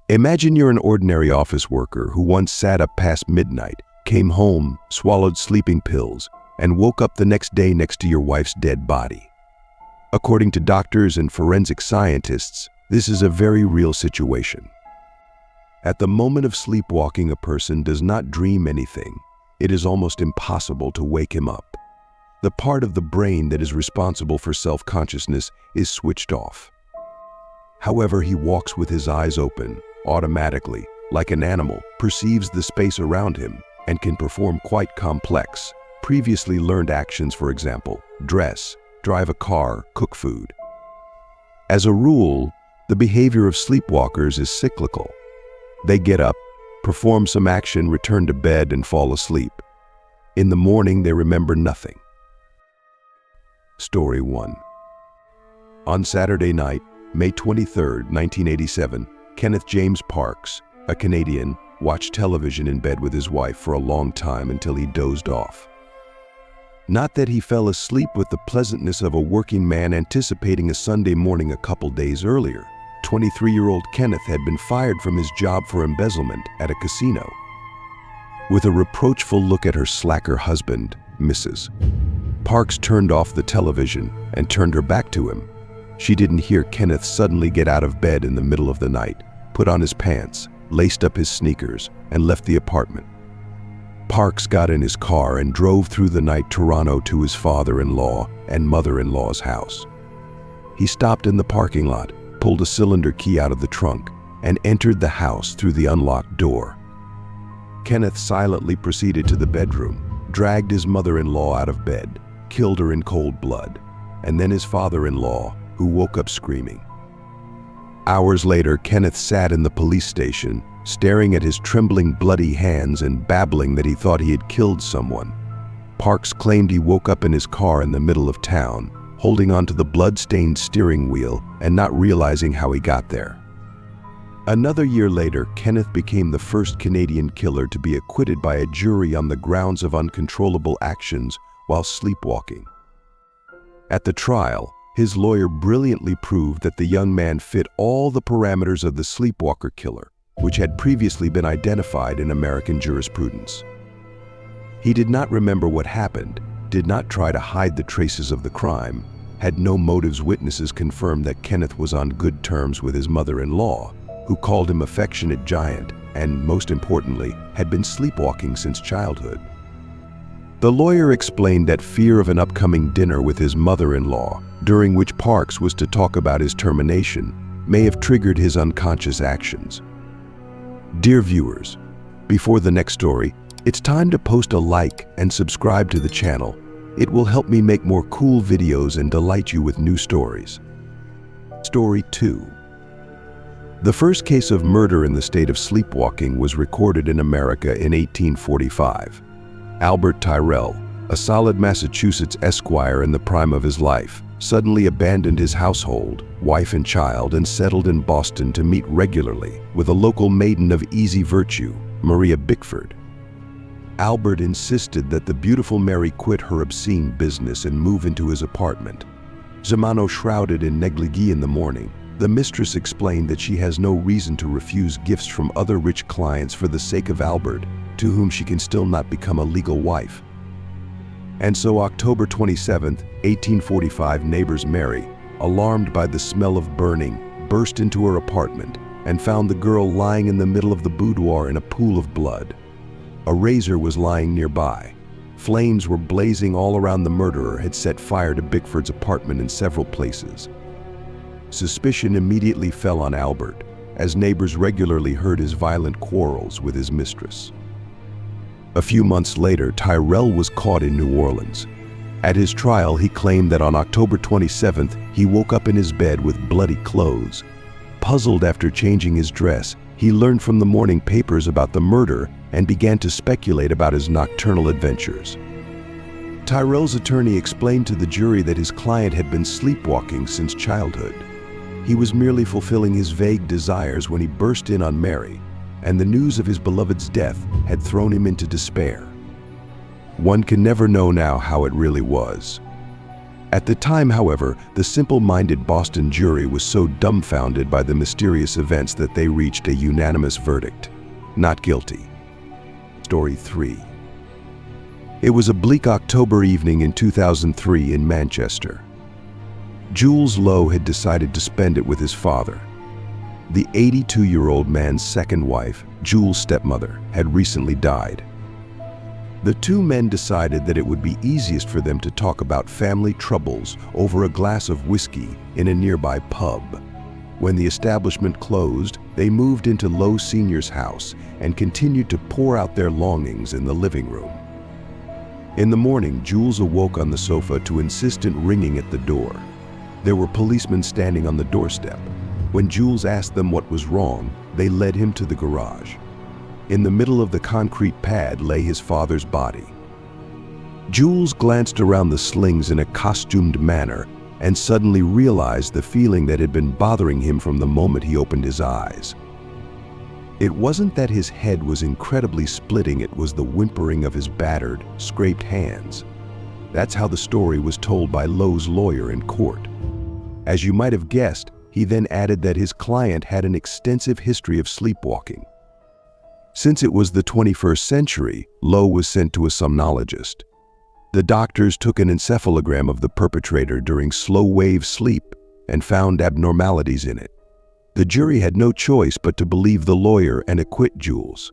Imagine you're an ordinary office worker who once sat up past midnight, came home, swallowed sleeping pills, and woke up the next day next to your wife's dead body. According to doctors and forensic scientists, this is a very real situation. At the moment of sleepwalking, a person does not dream anything. It is almost impossible to wake him up. The part of the brain that is responsible for self-consciousness is switched off. However, he walks with his eyes open, automatically, like an animal, perceives the space around him, and can perform quite complex, previously learned actions, for example, dress, drive a car, cook food. As a rule, the behavior of sleepwalkers is cyclical. They get up, perform some action, return to bed, and fall asleep. In the morning, they remember nothing. Story 1. On Saturday night, May 23, 1987, Kenneth James Parks, a Canadian, watched television in bed with his wife for a long time until he dozed off. Not that he fell asleep with the pleasantness of a working man anticipating a Sunday morning a couple days earlier. 23-year-old Kenneth had been fired from his job for embezzlement at a casino. With a reproachful look at her slacker husband, Mrs. Parks turned off the television and turned her back to him. She didn't hear Kenneth suddenly get out of bed in the middle of the night, put on his pants, laced up his sneakers, and left the apartment. Parks got in his car and drove through the night Toronto to his father-in-law and mother-in-law's house. He stopped in the parking lot, pulled a cylinder key out of the trunk, and entered the house through the unlocked door. Kenneth silently proceeded to the bedroom, dragged his mother-in-law out of bed, killed her in cold blood, and then his father-in-law, who woke up screaming. Hours later, Kenneth sat in the police station, staring at his trembling, bloody hands and babbling that he thought he had killed someone. Parks claimed he woke up in his car in the middle of town, holding onto the blood-stained steering wheel and not realizing how he got there. Another year later, Kenneth became the first Canadian killer to be acquitted by a jury on the grounds of uncontrollable actions while sleepwalking. At the trial, his lawyer brilliantly proved that the young man fit all the parameters of the sleepwalker killer, which had previously been identified in American jurisprudence. He did not remember what happened, did not try to hide the traces of the crime, had no motives. Witnesses confirmed that Kenneth was on good terms with his mother-in-law, who called him affectionate giant, and most importantly, had been sleepwalking since childhood. The lawyer explained that fear of an upcoming dinner with his mother-in-law, during which Parks was to talk about his termination, may have triggered his unconscious actions. Dear viewers, before the next story, it's time to post a like and subscribe to the channel. It will help me make more cool videos and delight you with new stories. Story 2. The first case of murder in the state of sleepwalking was recorded in America in 1845. Albert Tyrrell, a solid Massachusetts esquire in the prime of his life, suddenly abandoned his household, wife and child, and settled in Boston to meet regularly with a local maiden of easy virtue, Maria Bickford. Albert insisted that the beautiful Mary quit her obscene business and move into his apartment. Zamano shrouded in negligee in the morning, the mistress explained that she has no reason to refuse gifts from other rich clients for the sake of Albert, to whom she can still not become a legal wife. And so October 27, 1845, neighbors Mary, alarmed by the smell of burning, burst into her apartment and found the girl lying in the middle of the boudoir in a pool of blood. A razor was lying nearby. Flames were blazing all around. The murderer had set fire to Bickford's apartment in several places. Suspicion immediately fell on Albert, as neighbors regularly heard his violent quarrels with his mistress. A few months later, Tyrrell was caught in New Orleans. At his trial, he claimed that on October 27th, he woke up in his bed with bloody clothes. Puzzled after changing his dress, he learned from the morning papers about the murder and began to speculate about his nocturnal adventures. Tyrrell's attorney explained to the jury that his client had been sleepwalking since childhood. He was merely fulfilling his vague desires when he burst in on Mary, and the news of his beloved's death had thrown him into despair. One can never know now how it really was. At the time, however, the simple-minded Boston jury was so dumbfounded by the mysterious events that they reached a unanimous verdict: not guilty. Story 3. It was a bleak October evening in 2003 in Manchester. Jules Lowe had decided to spend it with his father. The 82-year-old man's second wife, Jules' stepmother, had recently died. The two men decided that it would be easiest for them to talk about family troubles over a glass of whiskey in a nearby pub. When the establishment closed, they moved into Lowe Sr.'s house and continued to pour out their longings in the living room. In the morning, Jules awoke on the sofa to insistent ringing at the door. There were policemen standing on the doorstep. When Jules asked them what was wrong, they led him to the garage. In the middle of the concrete pad lay his father's body. Jules glanced around the slings in a costumed manner and suddenly realized the feeling that had been bothering him from the moment he opened his eyes. It wasn't that his head was incredibly splitting, it was the whimpering of his battered, scraped hands. That's how the story was told by Lowe's lawyer in court. As you might have guessed, he then added that his client had an extensive history of sleepwalking. Since it was the 21st century, Lowe was sent to a somnologist. The doctors took an encephalogram of the perpetrator during slow-wave sleep and found abnormalities in it. The jury had no choice but to believe the lawyer and acquit Jules.